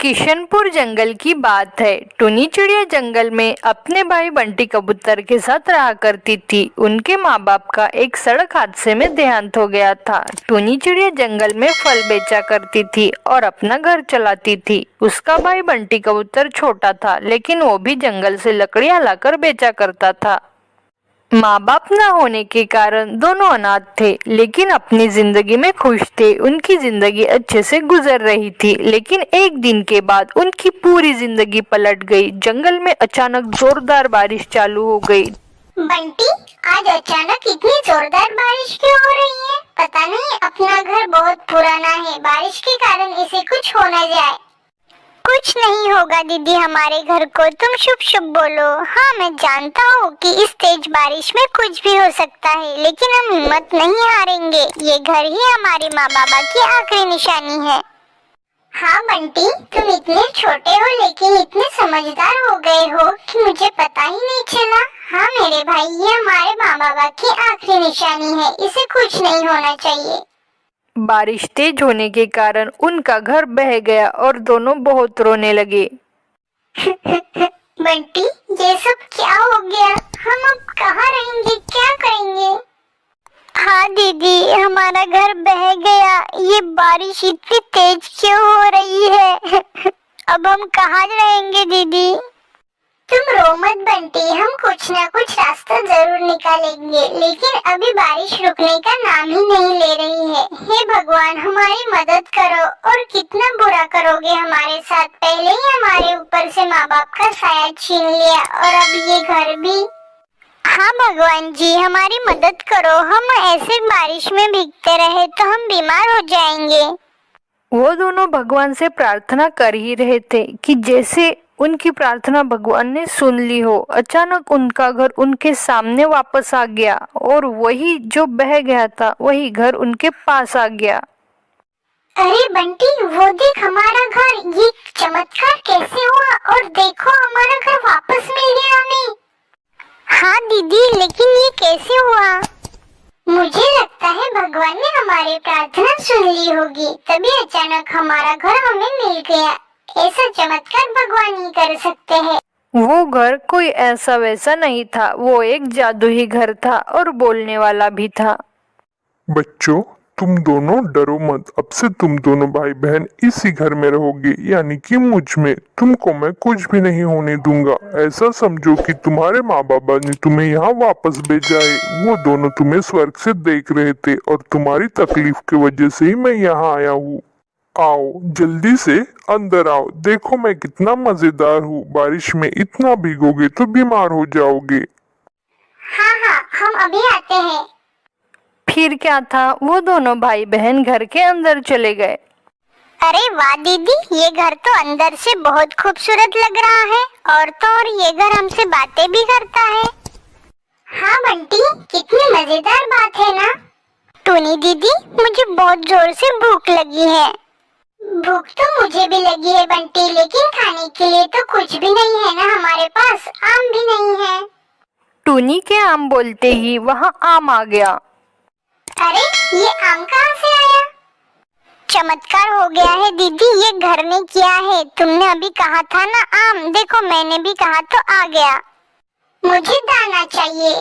किशनपुर जंगल की बात है। टुनी चिड़िया जंगल में अपने भाई बंटी कबूतर के साथ रहा करती थी। उनके माँ बाप का एक सड़क हादसे में देहांत हो गया था। टुनी चिड़िया जंगल में फल बेचा करती थी और अपना घर चलाती थी। उसका भाई बंटी कबूतर छोटा था, लेकिन वो भी जंगल से लकड़ियाँ लाकर बेचा करता था। माँ बाप ना होने के कारण दोनों अनाथ थे, लेकिन अपनी जिंदगी में खुश थे। उनकी जिंदगी अच्छे से गुजर रही थी, लेकिन एक दिन के बाद उनकी पूरी जिंदगी पलट गई। जंगल में अचानक जोरदार बारिश चालू हो गई। बंटी, आज अचानक इतनी जोरदार बारिश क्यों हो रही है? पता नहीं, अपना घर बहुत पुराना है, बारिश के कारण इसे कुछ हो न जाए। कुछ नहीं होगा दीदी हमारे घर को, तुम शुभ शुभ बोलो। हाँ, मैं जानता हूँ कि इस तेज बारिश में कुछ भी हो सकता है, लेकिन हम हिम्मत नहीं हारेंगे। ये घर ही हमारे माँ बाबा की आखिरी निशानी है। हाँ बंटी, तुम इतने छोटे हो लेकिन इतने समझदार हो गए हो कि मुझे पता ही नहीं चला। हाँ मेरे भाई, ये हमारे माँ बाबा की आखिरी निशानी है, इसे कुछ नहीं होना चाहिए। बारिश तेज होने के कारण उनका घर बह गया और दोनों बहुत रोने लगे। बंटी, ये सब क्या हो गया? हम अब कहाँ रहेंगे, क्या करेंगे? हाँ दीदी, हमारा घर बह गया। ये बारिश इतनी तेज क्यों हो रही है? अब हम कहाँ रहेंगे दीदी? तुम रो मत बंटी, हम कुछ ना कुछ रास्ता जरूर निकालेंगे, लेकिन अभी बारिश रुकने का नाम ही नहीं ले रही है। हे भगवान, हमारी मदद करो। और कितना बुरा करोगे हमारे साथ? पहले ही हमारे ऊपर से माँ बाप का साया छीन लिया और अब ये घर भी। हाँ भगवान जी, हमारी मदद करो। हम ऐसे बारिश में भीगते रहे तो हम बीमार हो जाएंगे। वो दोनों भगवान से प्रार्थना कर ही रहे थे कि जैसे उनकी प्रार्थना भगवान ने सुन ली हो। अचानक उनका घर उनके सामने वापस आ गया और वही जो बह गया था वही घर उनके पास आ गया। अरे बंटी, वो देख हमारा घर। ये चमत्कार कैसे हुआ? और देखो, हमारा घर वापस मिल गया हमें। हाँ दीदी, लेकिन ये कैसे हुआ? मुझे लगता है भगवान ने हमारी प्रार्थना सुन ली होगी, तभी अचानक हमारा घर हमें मिल गया। ऐसा चमत्कार भगवान ही कर सकते हैं। वो घर कोई ऐसा वैसा नहीं था, वो एक जादुई घर था और बोलने वाला भी था। बच्चों, तुम दोनों डरो मत। अब से तुम दोनों भाई बहन इसी घर में रहोगे, यानी कि मुझ में। तुमको मैं कुछ भी नहीं होने दूंगा। ऐसा समझो कि तुम्हारे माँ बाबा ने तुम्हें यहाँ वापस भेजा है। वो दोनों तुम्हें स्वर्ग से देख रहे थे और तुम्हारी तकलीफ की वजह से ही मैं यहाँ आया हूँ। आओ, जल्दी से अंदर आओ। देखो मैं कितना मजेदार हूँ। बारिश में इतना भीगोगे तो बीमार हो जाओगे। हाँ हाँ, हम अभी आते हैं। फिर क्या था, वो दोनों भाई बहन घर के अंदर चले गए। अरे वाह दीदी, ये घर तो अंदर से बहुत खूबसूरत लग रहा है। और तो और ये घर हमसे बातें भी करता है। हाँ बंटी, कितनी मजेदार बात है ना? टूनी दीदी, मुझे बहुत जोर से भूख लगी है। भूख तो मुझे भी लगी है बंटी, लेकिन खाने के लिए तो कुछ भी नहीं है ना हमारे पास। आम भी नहीं है। टूनी के आम बोलते ही वहाँ आम आ गया। अरे, ये आम कहाँ से आया? चमत्कार हो गया है दीदी, ये घर ने किया है। तुमने अभी कहा था ना आम, देखो मैंने भी कहा तो आ गया। मुझे दाना चाहिए।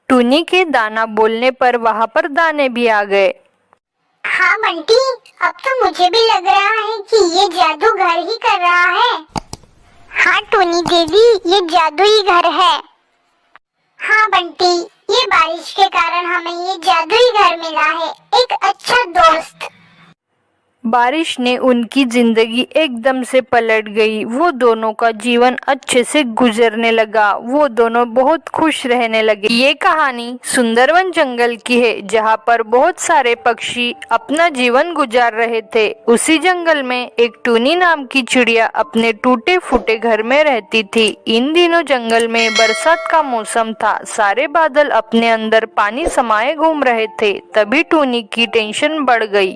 टूनी के दाना बोलने पर वहाँ पर दाने भी आ गए। हाँ बंटी, अब तो मुझे भी लग रहा है कि ये जादू घर ही कर रहा है। हाँ टूनी दीदी, ये जादुई घर है। हाँ बंटी, ये बारिश के कारण हमें ये जादुई घर मिला है, एक अच्छा दोस्त। बारिश ने उनकी जिंदगी एकदम से पलट गई। वो दोनों का जीवन अच्छे से गुजरने लगा। वो दोनों बहुत खुश रहने लगे। ये कहानी सुंदरवन जंगल की है, जहाँ पर बहुत सारे पक्षी अपना जीवन गुजार रहे थे। उसी जंगल में एक टूनी नाम की चिड़िया अपने टूटे फूटे घर में रहती थी। इन दिनों जंगल में बरसात का मौसम था। सारे बादल अपने अंदर पानी समाये घूम रहे थे। तभी टूनी की टेंशन बढ़ गई।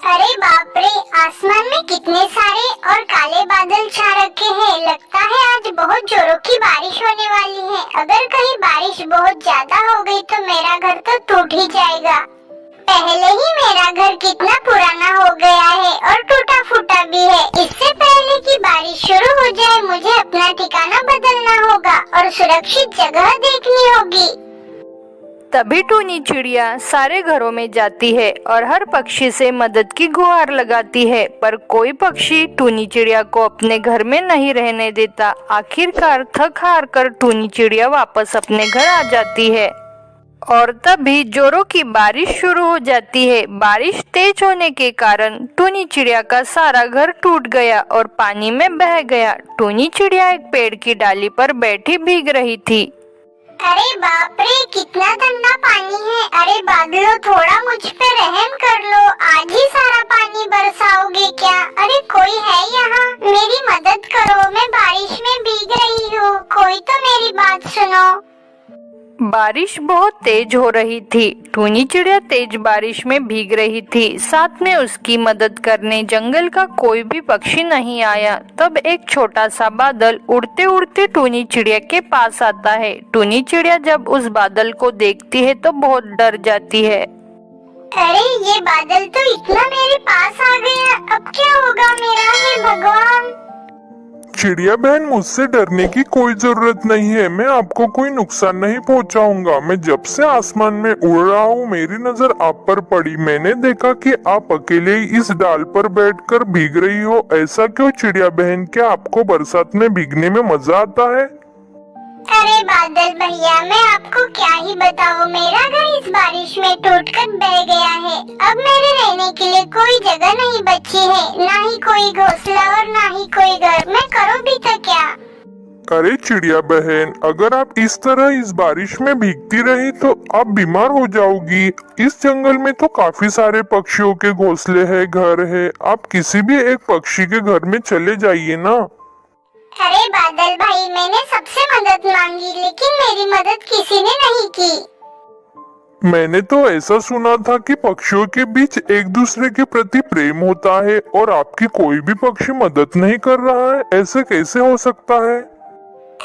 अरे बाप रे, आसमान में कितने सारे और काले बादल छा रखे हैं। लगता है आज बहुत जोरों की बारिश होने वाली है। अगर कहीं बारिश बहुत ज्यादा हो गई तो मेरा घर तो टूट ही जाएगा। पहले ही मेरा घर कितना पुराना हो गया है और टूटा फूटा भी है। इससे बारिश शुरू हो जाए मुझे अपना ठिकाना बदलना होगा और सुरक्षित जगह देखनी होगी। तभी टूनी चिड़िया सारे घरों में जाती है और हर पक्षी से मदद की गुहार लगाती है, पर कोई पक्षी टूनी चिड़िया को अपने घर में नहीं रहने देता। आखिरकार थक हार कर टूनी चिड़िया वापस अपने घर आ जाती है और तभी जोरों की बारिश शुरू हो जाती है। बारिश तेज होने के कारण टूनी चिड़िया का सारा घर टूट गया और पानी में बह गया। टूनी चिड़िया एक पेड़ की डाली पर बैठी भीग रही थी। अरे बाप रे, कितना ठंडा पानी है। अरे बादलों, थोड़ा मुझ पे रहम कर लो, आज ही सारा पानी बरसाओगे क्या? अरे कोई है यहाँ, मेरी मदद करो, मैं बारिश में भीग रही हूँ, कोई तो मेरी बात सुनो। बारिश बहुत तेज हो रही थी। टूनी चिड़िया तेज बारिश में भीग रही थी, साथ में उसकी मदद करने जंगल का कोई भी पक्षी नहीं आया। तब एक छोटा सा बादल उड़ते उड़ते टूनी चिड़िया के पास आता है। टूनी चिड़िया जब उस बादल को देखती है तो बहुत डर जाती है। अरे ये बादल तो इतना मेरे पास आ गया, अब क्या होगा मेरा? हे भगवान। चिड़िया बहन, मुझसे डरने की कोई जरूरत नहीं है। मैं आपको कोई नुकसान नहीं पहुंचाऊंगा। मैं जब से आसमान में उड़ रहा हूँ मेरी नजर आप पर पड़ी। मैंने देखा कि आप अकेले ही इस डाल पर बैठकर भीग रही हो। ऐसा क्यों चिड़िया बहन? क्या आपको बरसात में भीगने में मजा आता है? अरे बादल भैया, मैं आपको क्या ही बताऊं, मेरा घर इस बारिश में टूटकर बह गया है। अब मेरे रहने के लिए कोई जगह नहीं बची है, ना ही कोई घोंसला और ना ही कोई घर। मैं करूं भी तो क्या? अरे चिड़िया बहन, अगर आप इस तरह इस बारिश में भीगती रही तो आप बीमार हो जाओगी। इस जंगल में तो काफी सारे पक्षियों के घोंसले हैं, घर है। आप किसी भी एक पक्षी के घर में चले जाइए ना। अरे बादल भाई, मैंने सबसे मदद मांगी लेकिन मेरी मदद किसी ने नहीं की। मैंने तो ऐसा सुना था कि पक्षियों के बीच एक दूसरे के प्रति प्रेम होता है और आपकी कोई भी पक्षी मदद नहीं कर रहा है। ऐसे कैसे हो सकता है?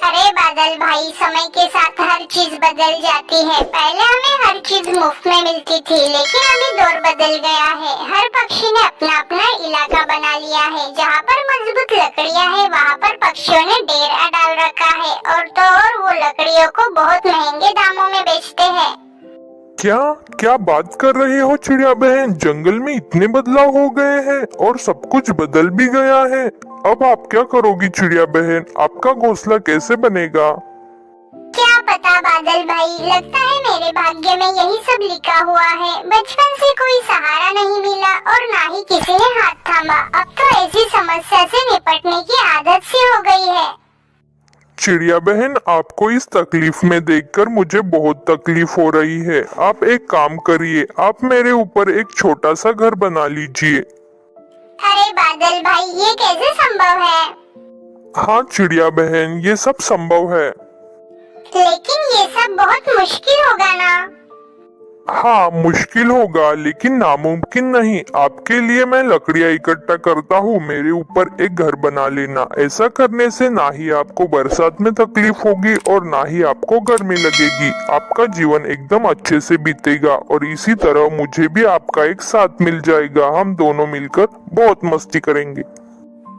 अरे बादल भाई, समय के साथ हर चीज बदल जाती है। पहले हमें हर चीज मुफ्त में मिलती थी, लेकिन अभी दौर बदल गया है। हर पक्षी ने अपना अपना इलाका बना लिया है। जहाँ पर मजबूत लकड़ियाँ है वहाँ पर पक्षियों ने डेरा डाल रखा है, और तो और वो लकड़ियों को बहुत महंगे दामों में बेचते हैं। क्या क्या बात कर रही हो चिड़िया बहन? जंगल में इतने बदलाव हो गए हैं और सब कुछ बदल भी गया है। अब आप क्या करोगी चिड़िया बहन? आपका घोंसला कैसे बनेगा? क्या पता बादल भाई, लगता है मेरे भाग्य में यही सब लिखा हुआ है। बचपन से कोई सहारा नहीं मिला और ना ही किसी ने हाथ थामा। अब तो ऐसी समस्या से निपटने की आदत सी हो गई है। चिड़िया बहन, आपको इस तकलीफ में देखकर मुझे बहुत तकलीफ हो रही है। आप एक काम करिए, आप मेरे ऊपर एक छोटा सा घर बना लीजिए। अरे बादल भाई, ये कैसे संभव है? हाँ चिड़िया बहन, ये सब संभव है। लेकिन ये सब बहुत मुश्किल होगा ना? हाँ मुश्किल होगा, लेकिन नामुमकिन नहीं। आपके लिए मैं लकड़ियाँ इकट्ठा करता हूँ, मेरे ऊपर एक घर बना लेना। ऐसा करने से ना ही आपको बरसात में तकलीफ होगी और ना ही आपको गर्मी लगेगी। आपका जीवन एकदम अच्छे से बीतेगा और इसी तरह मुझे भी आपका एक साथ मिल जाएगा। हम दोनों मिलकर बहुत मस्ती करेंगे।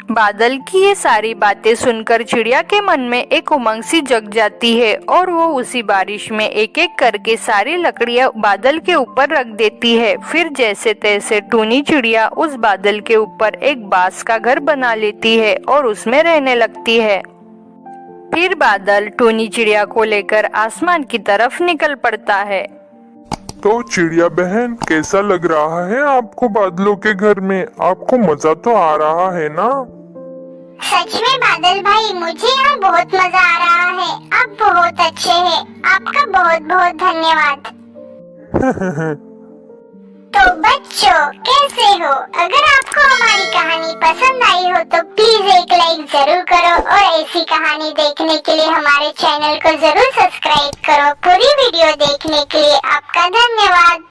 बादल की ये सारी बातें सुनकर चिड़िया के मन में एक उमंग सी जग जाती है और वो उसी बारिश में एक एक करके सारी लकड़ियां बादल के ऊपर रख देती है। फिर जैसे तैसे टूनी चिड़िया उस बादल के ऊपर एक बांस का घर बना लेती है और उसमें रहने लगती है। फिर बादल टूनी चिड़िया को लेकर आसमान की तरफ निकल पड़ता है। तो चिड़िया बहन, कैसा लग रहा है आपको बादलों के घर में? आपको मजा तो आ रहा है ना? सच में बादल भाई, मुझे यहाँ बहुत मजा आ रहा है। आप बहुत अच्छे हैं, आपका बहुत बहुत धन्यवाद। तो बच्चों, कैसे हो? अगर आपको हमारी कहानी पसंद आई हो तो प्लीज एक लाइक जरूर करो और ऐसी कहानी देखने के लिए हमारे चैनल को जरूर सब्सक्राइब करो। पूरी वीडियो देखने के लिए आपका धन्यवाद।